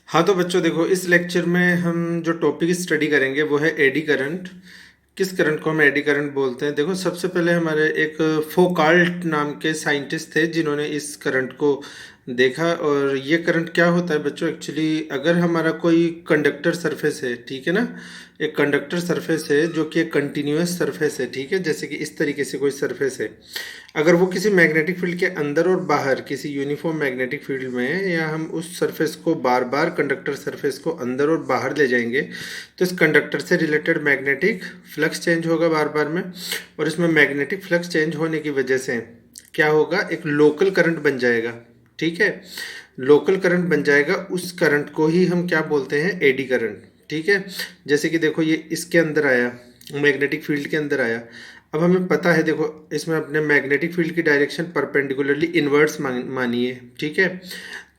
हाँ तो बच्चों देखो, इस लेक्चर में हम जो टॉपिक स्टडी करेंगे वो है एडी करंट। किस करंट को हम एडी करंट बोलते हैं? देखो, सबसे पहले हमारे एक फोकाल्ट नाम के साइंटिस्ट थे जिन्होंने इस करंट को देखा। और ये करंट क्या होता है बच्चों? एक्चुअली अगर हमारा कोई कंडक्टर सरफेस है, ठीक है ना, एक कंडक्टर सरफेस है जो कि एक कंटिन्यूअस सरफेस है, ठीक है, जैसे कि इस तरीके से कोई सरफेस है। अगर वो किसी मैग्नेटिक फील्ड के अंदर और बाहर किसी यूनिफॉर्म मैग्नेटिक फील्ड में है, या हम उस सरफेस को बार बार कंडक्टर सरफेस को अंदर और बाहर ले जाएंगे, तो इस कंडक्टर से रिलेटेड मैग्नेटिक फ्लक्स चेंज होगा बार बार में। और इसमें मैग्नेटिक फ्लक्स चेंज होने की वजह से क्या होगा? एक लोकल करंट बन जाएगा, ठीक है। लोकल करंट बन जाएगा, उस करंट को ही हम क्या बोलते हैं? एडी करंट, ठीक है। जैसे कि देखो, ये इसके अंदर आया, मैग्नेटिक फील्ड के अंदर आया। अब हमें पता है, देखो इसमें अपने मैग्नेटिक फील्ड की डायरेक्शन परपेंडिकुलरली इनवर्स मानी है, ठीक है।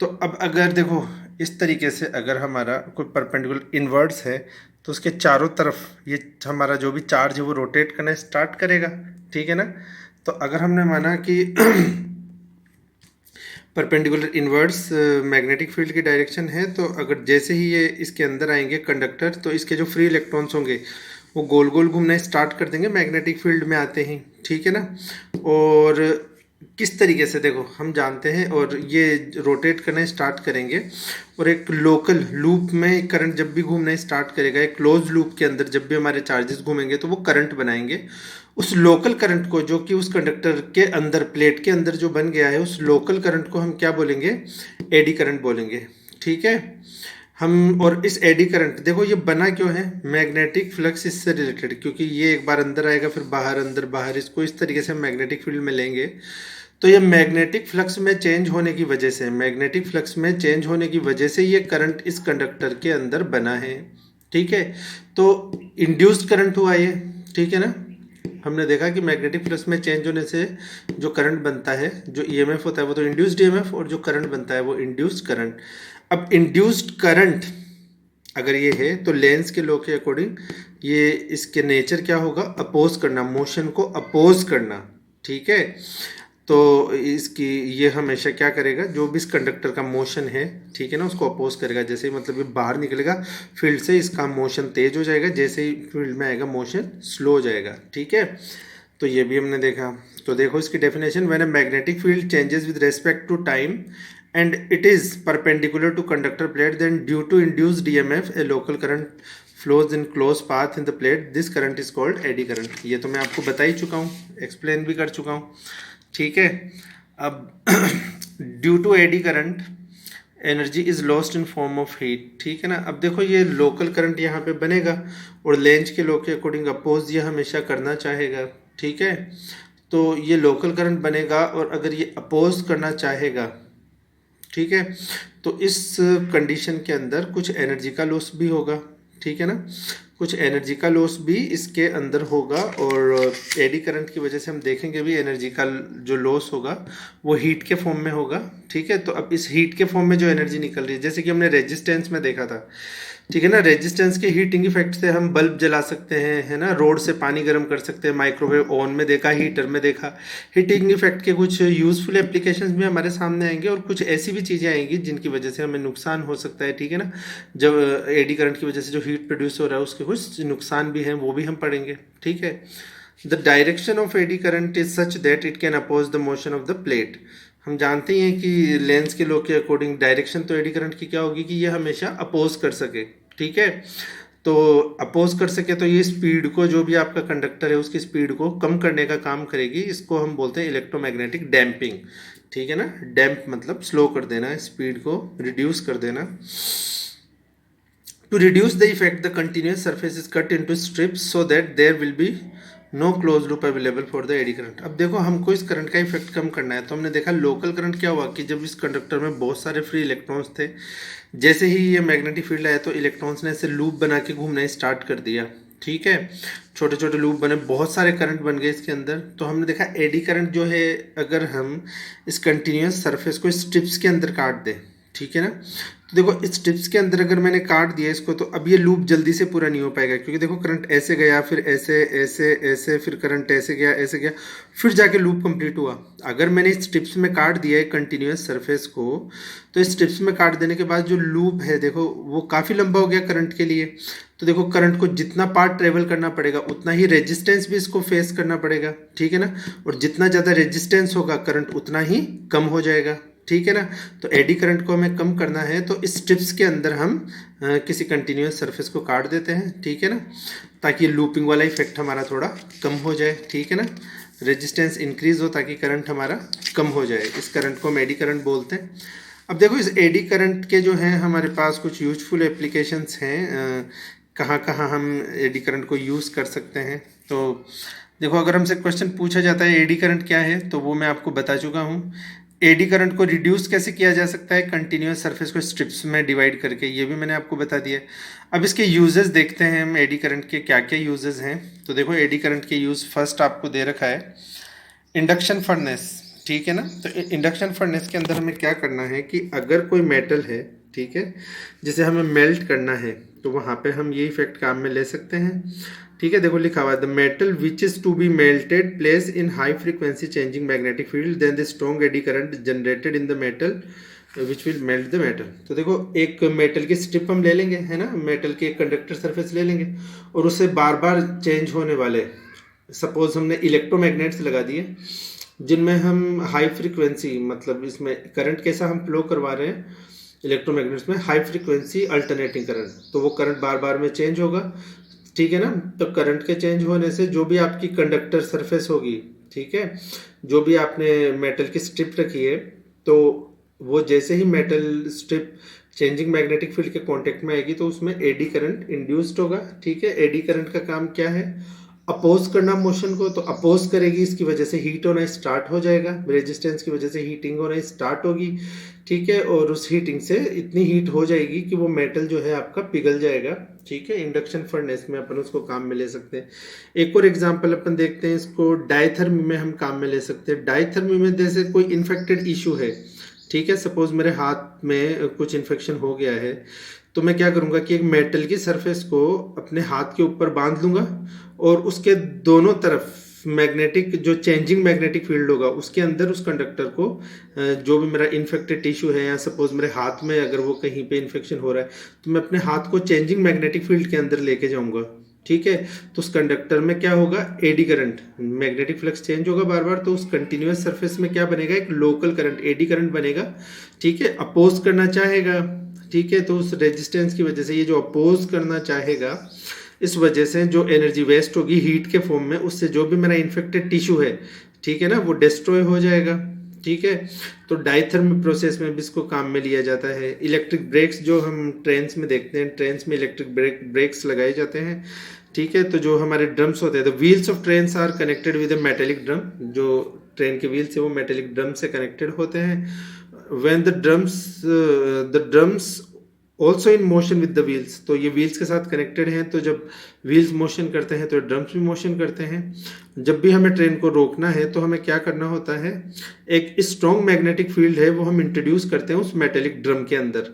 तो अब अगर देखो इस तरीके से अगर हमारा कोई परपेंडिकुलर इनवर्स है, तो उसके चारों तरफ ये हमारा जो भी चार्ज है वो रोटेट करना स्टार्ट करेगा, ठीक है ना। तो अगर हमने माना कि परपेंडिकुलर इनवर्स मैग्नेटिक फील्ड की डायरेक्शन है, तो अगर जैसे ही ये इसके अंदर आएंगे कंडक्टर, तो इसके जो फ्री इलेक्ट्रॉन्स होंगे वो गोल गोल घूमना स्टार्ट कर देंगे मैग्नेटिक फील्ड में आते ही, ठीक है ना। और किस तरीके से देखो हम जानते हैं, और ये रोटेट करना स्टार्ट करेंगे, और एक लोकल लूप में करंट जब भी घूमना स्टार्ट करेगा, एक क्लोज लूप के अंदर जब भी हमारे चार्जेस घूमेंगे तो वो करंट बनाएंगे। उस लोकल करंट को, जो कि उस कंडक्टर के अंदर प्लेट के अंदर जो बन गया है, उस लोकल करंट को हम क्या बोलेंगे? एडी करंट बोलेंगे, ठीक है। हम और इस एडी करंट देखो ये बना क्यों है? मैग्नेटिक फ्लक्स इससे रिलेटेड, क्योंकि ये एक बार अंदर आएगा फिर बाहर, अंदर बाहर, इसको इस तरीके से हम मैग्नेटिक फील्ड में लेंगे। तो ये मैग्नेटिक फ्लक्स में चेंज होने की वजह से, मैग्नेटिक फ्लक्स में चेंज होने की वजह से ये करंट इस कंडक्टर के अंदर बना है, ठीक है। तो इंड्यूस्ड करंट हुआ ये, ठीक है ना। हमने देखा कि मैग्नेटिक फ्लक्स में चेंज होने से जो करंट बनता है, जो ईएमएफ होता है वो तो इंड्यूस्ड ईएमएफ, और जो करंट बनता है वो इंड्यूस्ड करंट। अब इंड्यूस्ड करंट अगर ये है, तो लेंस के लॉ के अकॉर्डिंग ये इसके नेचर क्या होगा? अपोज करना, मोशन को अपोज करना, ठीक है। तो इसकी ये हमेशा क्या करेगा? जो भी इस कंडक्टर का मोशन है, ठीक है ना, उसको अपोज करेगा। जैसे ही मतलब ये बाहर निकलेगा फील्ड से, इसका मोशन तेज हो जाएगा, जैसे ही फील्ड में आएगा मोशन स्लो हो जाएगा, ठीक है। तो ये भी हमने देखा। तो देखो इसकी definition, when a magnetic field changes with respect to time and it is perpendicular to conductor plate, then due to induced EMF a local current flows in closed path in the plate. This current is called eddy current. ये तो मैं आपको बता ही चुका हूँ, explain भी कर चुका हूँ, ठीक है। अब due to eddy current energy is lost in form of heat, ठीक है ना। अब देखो ये लोकल करंट यहाँ पे बनेगा, और लेंज के लॉ के अकॉर्डिंग अपोज ये हमेशा करना चाहेगा, ठीक है। तो ये लोकल करंट बनेगा, और अगर ये अपोज करना चाहेगा, ठीक है, तो इस कंडीशन के अंदर कुछ एनर्जी का लॉस भी होगा, ठीक है ना। कुछ एनर्जी का लॉस भी इसके अंदर होगा, और एडी करंट की वजह से हम देखेंगे भी एनर्जी का जो लॉस होगा वो हीट के फॉर्म में होगा, ठीक है। तो अब इस हीट के फॉर्म में जो एनर्जी निकल रही है, जैसे कि हमने रेजिस्टेंस में देखा था, ठीक है ना, रेजिस्टेंस के हीटिंग इफेक्ट से हम बल्ब जला सकते हैं, है ना, रोड से पानी गर्म कर सकते हैं, माइक्रोवेव ओवन में देखा, हीटर में देखा। हीटिंग इफेक्ट के कुछ यूजफुल एप्लीकेशंस भी हमारे सामने आएंगे, और कुछ ऐसी भी चीज़ें आएंगी जिनकी वजह से हमें नुकसान हो सकता है, ठीक है ना। जब एडी करंट की वजह से जो हीट प्रोड्यूस हो रहा है उसके कुछ नुकसान भी हैं, वो भी हम पढ़ेंगे, ठीक है। The direction of eddy current is such that it can oppose the motion of the plate. हम जानते हैं कि लेंस के लॉ के अकॉर्डिंग डायरेक्शन तो एडी करंट की क्या होगी कि ये हमेशा अपोज कर सके, ठीक है। तो अपोज कर सके तो ये स्पीड को, जो भी आपका कंडक्टर है उसकी स्पीड को कम करने का काम करेगी। इसको हम बोलते हैं इलेक्ट्रोमैग्नेटिक डैम्पिंग, ठीक है ना। डैम्प मतलब स्लो कर देना, स्पीड को रिड्यूस कर देना। To reduce the effect, the continuous surface is cut into strips so that there will be no close loop available for the eddy current. अब देखो हमको इस करंट का इफेक्ट कम करना है, तो हमने देखा लोकल करंट क्या हुआ कि जब इस कंडक्टर में बहुत सारे फ्री इलेक्ट्रॉन्स थे, जैसे ही ये मैग्नेटिक फील्ड आया तो इलेक्ट्रॉन्स ने ऐसे लूप बना के घूमना स्टार्ट कर दिया, ठीक है। छोटे छोटे लूप बने, बहुत सारे करंट बन गए इसके अंदर। तो हमने देखा एडी करंट जो है, अगर हम इस कंटिन्यूस सरफेस को स्ट्रिप्स के अंदर काट दें, ठीक है ना। तो देखो इस टिप्स के अंदर अगर मैंने काट दिया इसको तो अब ये लूप जल्दी से पूरा नहीं हो पाएगा, क्योंकि देखो करंट ऐसे गया, फिर ऐसे ऐसे ऐसे, फिर करंट ऐसे गया, फिर जाके लूप कंप्लीट हुआ। अगर मैंने इस टिप्स में काट दिया है कंटिन्यूस सरफेस को, तो इस टिप्स में काट देने के बाद जो लूप है देखो वो काफ़ी लंबा हो गया करंट के लिए। तो देखो करंट को जितना पार्ट ट्रेवल करना पड़ेगा उतना ही रेजिस्टेंस भी इसको फेस करना पड़ेगा, ठीक है ना। और जितना ज़्यादा रेजिस्टेंस होगा करंट उतना ही कम हो जाएगा, ठीक है ना। तो एडी करंट को हमें कम करना है तो इस टिप्स के अंदर हम किसी कंटिन्यूस सरफेस को काट देते हैं, ठीक है ना, ताकि लूपिंग वाला इफेक्ट हमारा थोड़ा कम हो जाए, ठीक है ना। रेजिस्टेंस इंक्रीज हो ताकि करंट हमारा कम हो जाए, इस करंट को हम एडी करंट बोलते हैं। अब देखो इस एडी करंट के जो हैं हमारे पास कुछ यूजफुल एप्लीकेशंस हैं, कहाँ कहाँ हम एडी करंट को यूज़ कर सकते हैं। तो देखो अगर हमसे क्वेश्चन पूछा जाता है एडी करंट क्या है, तो वो मैं आपको बता चुका हूँ। एडी करंट को रिड्यूस कैसे किया जा सकता है, कंटिन्यूस सरफेस को स्ट्रिप्स में डिवाइड करके, ये भी मैंने आपको बता दिया। अब इसके यूजेस देखते हैं हम, एडी करंट के क्या क्या यूजेस हैं। तो देखो एडी करंट के यूज़ फर्स्ट आपको दे रखा है इंडक्शन फर्नेस, ठीक है ना। तो इंडक्शन फर्नेस के अंदर हमें क्या करना है कि अगर कोई मेटल है, ठीक है, जिसे हमें मेल्ट करना है, तो वहाँ पे हम ये इफेक्ट काम में ले सकते हैं, ठीक है। देखो लिखा हुआ है the metal which is to be melted place in high frequency changing magnetic field then the strong eddy current generated in the metal which will melt the metal. तो देखो एक मेटल की स्ट्रिप हम ले लेंगे, है ना, मेटल के एक कंडक्टर सरफेस ले लेंगे और उससे बार बार चेंज होने वाले, सपोज हमने इलेक्ट्रोमैग्नेट्स लगा दिए जिनमें हम हाई फ्रीक्वेंसी, मतलब इसमें करंट कैसा हम फ्लो करवा रहे हैं इलेक्ट्रोमैग्नेट्स में, हाई फ्रीक्वेंसी अल्टरनेटिंग करंट, तो वो करंट बार बार में चेंज होगा, ठीक है ना। तो करंट के चेंज होने से जो भी आपकी कंडक्टर सरफेस होगी, ठीक है, जो भी आपने मेटल की स्ट्रिप रखी है, तो वो जैसे ही metal strip changing magnetic field के कांटेक्ट में आएगी तो उसमें एडी करंट इंड्यूस्ड होगा, ठीक है। एडी करंट का काम क्या है, अपोज करना मोशन को, तो अपोज करेगी, इसकी वजह से हीट होना स्टार्ट हो जाएगा, रेजिस्टेंस की वजह से हीटिंग होना स्टार्ट होगी, ठीक है। और उस हीटिंग से इतनी हीट हो जाएगी कि वो मेटल जो है आपका पिघल जाएगा, ठीक है। इंडक्शन फर्नेस में अपन उसको काम में ले सकते हैं। एक और एग्जांपल अपन देखते हैं, इसको डायथर्मी में हम काम में ले सकते हैं। डायथर्मी में जैसे कोई इन्फेक्टेड इशू है, ठीक है, सपोज मेरे हाथ में कुछ इन्फेक्शन हो गया है, तो मैं क्या करूँगा कि एक मेटल की सरफेस को अपने हाथ के ऊपर बांध लूँगा और उसके दोनों तरफ मैग्नेटिक जो चेंजिंग मैग्नेटिक फील्ड होगा उसके अंदर उस कंडक्टर को, जो भी मेरा इन्फेक्टेड टिश्यू है या सपोज मेरे हाथ में अगर वो कहीं पे इन्फेक्शन हो रहा है, तो मैं अपने हाथ को चेंजिंग मैग्नेटिक फील्ड के अंदर लेके जाऊँगा, ठीक है। तो उस कंडक्टर में क्या होगा, eddy current, magnetic flux change होगा बार बार, तो उस कंटिन्यूस सरफेस में क्या बनेगा, एक लोकल करंट, एडी करंट बनेगा, ठीक है। अपोज करना चाहेगा, ठीक है, तो उस रेजिस्टेंस की वजह से ये जो अपोज करना चाहेगा, इस वजह से जो एनर्जी वेस्ट होगी हीट के फॉर्म में, उससे जो भी मेरा इन्फेक्टेड टिश्यू है, ठीक है ना, वो डिस्ट्रॉय हो जाएगा, ठीक है। तो डायथर्मी प्रोसेस में भी इसको काम में लिया जाता है। इलेक्ट्रिक ब्रेक्स जो हम ट्रेन्स में देखते हैं, ट्रेन्स में इलेक्ट्रिक ब्रेक्स लगाए जाते हैं, ठीक है। तो जो हमारे ड्रम्स होते हैं, the wheels of trains are connected with a metallic drum, जो ट्रेन के व्हील्स है वो मेटेलिक ड्रम से कनेक्टेड होते हैं। When the drums also in motion with the wheels, तो ये व्हील्स के साथ कनेक्टेड हैं, तो जब व्हील्स मोशन करते हैं तो ड्रम्स भी मोशन करते हैं। जब भी हमें ट्रेन को रोकना है तो हमें क्या करना होता है, एक स्ट्रॉन्ग मैग्नेटिक फील्ड है वो हम इंट्रोड्यूस करते हैं उस मेटेलिक ड्रम के अंदर,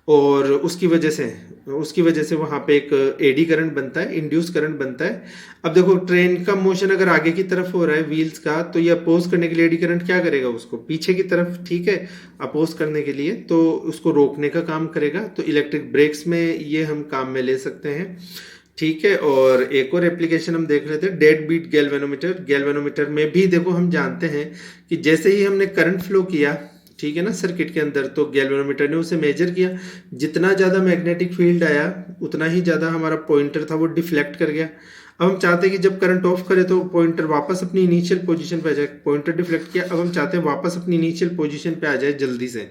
और उसकी वजह से वहाँ पे एक एडी करंट बनता है, इंड्यूस करंट बनता है। अब देखो ट्रेन का मोशन अगर आगे की तरफ हो रहा है व्हील्स का, तो ये अपोज करने के लिए एडी करंट क्या करेगा, उसको पीछे की तरफ, ठीक है, अपोज करने के लिए, तो उसको रोकने का काम करेगा। तो इलेक्ट्रिक ब्रेक्स में ये हम काम में ले सकते हैं, ठीक है। और एक और एप्लीकेशन हम देख लेते हैं, डेड बीट गैल्वेनोमीटर। गैल्वेनोमीटर में भी देखो हम जानते हैं कि जैसे ही हमने करंट फ्लो किया, ठीक है ना, सर्किट के अंदर, तो गैल्वेनोमीटर ने उसे मेजर किया, जितना ज़्यादा मैग्नेटिक फील्ड आया उतना ही ज़्यादा हमारा पॉइंटर था वो डिफ्लेक्ट कर गया। अब हम चाहते हैं कि जब करंट ऑफ करे तो पॉइंटर वापस अपनी इनिशियल पोजीशन पे आ जाए, पॉइंटर डिफ्लेक्ट किया, अब हम चाहते हैं वापस अपनी इनिशियल पोजीशन पे आ जाए जल्दी से।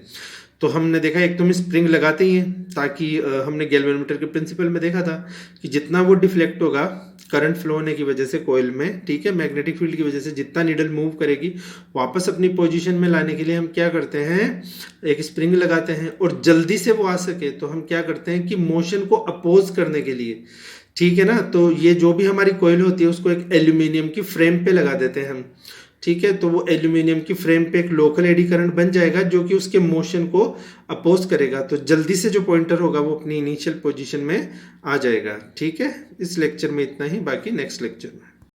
तो हमने देखा एक तो हम स्प्रिंग लगाते ही हैं, ताकि हमने गैल्वेनोमीटर के प्रिंसिपल में देखा था कि जितना वो डिफ्लेक्ट होगा करंट फ्लो होने की वजह से कोयल में, ठीक है, मैग्नेटिक फील्ड की वजह से जितना नीडल मूव करेगी वापस अपनी पोजीशन में लाने के लिए हम क्या करते हैं, एक स्प्रिंग लगाते हैं। और जल्दी से वो आ सके तो हम क्या करते हैं कि मोशन को अपोज करने के लिए, ठीक है ना, तो ये जो भी हमारी कोयल होती है उसको एक एल्यूमिनियम की फ्रेम पे लगा देते हैं हम। ठीक है, तो वो एल्यूमिनियम की फ्रेम पे एक लोकल एडी करंट बन जाएगा जो कि उसके मोशन को अपोज करेगा, तो जल्दी से जो पॉइंटर होगा वो अपनी इनिशियल पोजीशन में आ जाएगा। ठीक है, इस लेक्चर में इतना ही, बाकी नेक्स्ट लेक्चर में।